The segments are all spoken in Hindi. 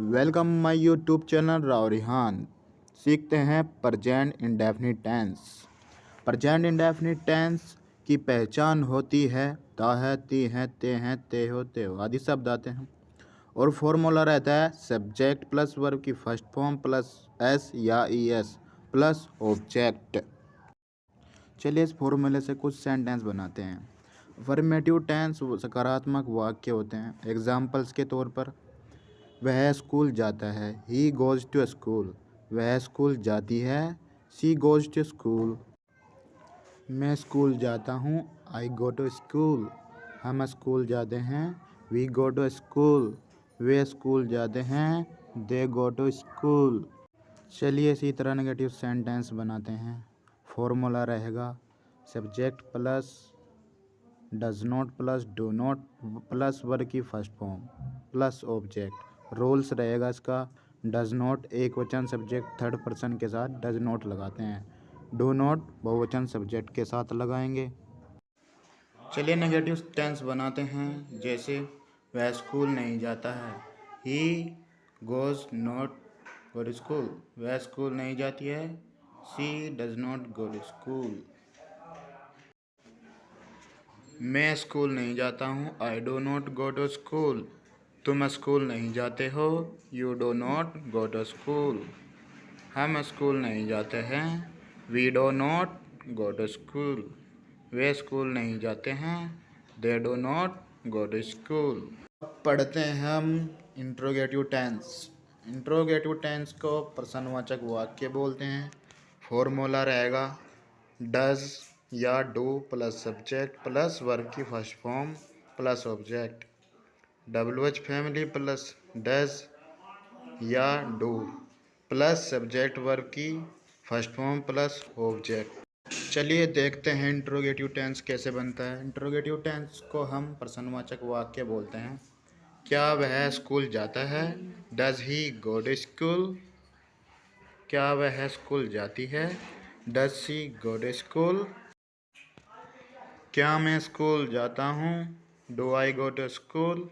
Welcome my YouTube channel Rao Rihan. सीखते हैं present indefinite tense. Present indefinite tense की पहचान होती है ता है, ती है, ते हैं, ते हो आदि शब्द आते हैं और फॉर्मूला रहता है सब्जेक्ट प्लस वर्ब की फर्स्ट फॉर्म प्लस एस या ई एस प्लस ऑब्जेक्ट। चलिए इस फॉर्मूले से कुछ सेंटेंस बनाते हैं। अफर्मेटिव टेंस सकारात्मक वाक्य होते हैं। एग्जाम्पल्स के तौर पर वह स्कूल जाता है, ही गोज़ टू स्कूल। वह स्कूल जाती है, शी गोज़ टू स्कूल। मैं स्कूल जाता हूँ, आई गो टू स्कूल। हम स्कूल जाते हैं, वी गो टू स्कूल। वे स्कूल जाते हैं, दे गो टू स्कूल। चलिए इसी तरह नेगेटिव सेंटेंस बनाते हैं। फॉर्मूला रहेगा subject plus does not plus do not plus verb की first form plus object. Rules रहेगा इसका डज नॉट एक वचन सब्जेक्ट थर्ड पर्सन के साथ डज नॉट लगाते हैं, डू नॉट बहुवचन सब्जेक्ट के साथ लगाएंगे। चलिए नेगेटिव टेंस बनाते हैं। जैसे वह स्कूल नहीं जाता है, he goes not go to school. वह स्कूल नहीं जाती है, she does not go to school. मैं स्कूल नहीं जाता हूँ, I do not go to school. तुम स्कूल नहीं जाते हो, you do not go to school. हम स्कूल नहीं जाते हैं, we do not go to school. वे स्कूल नहीं जाते हैं, they do not go to school. अब पढ़ते हैं हम इंट्रोगेटिव टेंस। इंट्रोगेटिव टेंस को प्रश्नवाचक वाक्य बोलते हैं। फॉर्मूला रहेगा डज या do plus subject plus verb की first form plus object. WH family plus does या डू प्लस सब्जेक्ट वर्ब की फर्स्ट फॉर्म प्लस ऑब्जेक्ट। चलिए देखते हैं इंट्रोगेटिव टेंस कैसे बनता है। इंट्रोगेटिव टेंस को हम प्रश्नवाचक वाक्य बोलते हैं। क्या वह स्कूल जाता है, does he go to school. क्या वह स्कूल जाती है, does she go to school. क्या मैं स्कूल जाता हूँ, do I go to school.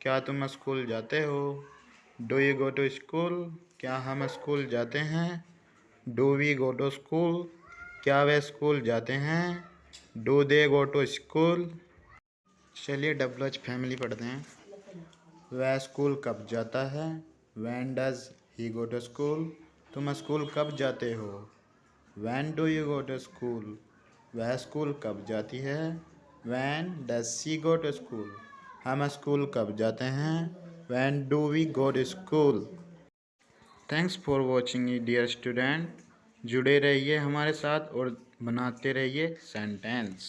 क्या तुम स्कूल जाते हो, do you go to school. क्या हम स्कूल जाते हैं, do we go to school. क्या वे स्कूल जाते हैं, do they go to school. चलिए WH फैमिली पढ़ते हैं। वह स्कूल कब जाता है, when does he go to school. तुम स्कूल कब जाते हो, when do you go to school. वह स्कूल कब जाती है, when does she go to school. हम स्कूल कब जाते हैं, when do we go to school. Thanks for watching dear student. जुड़े रहिए हमारे साथ और बनाते रहिए सेंटेंस।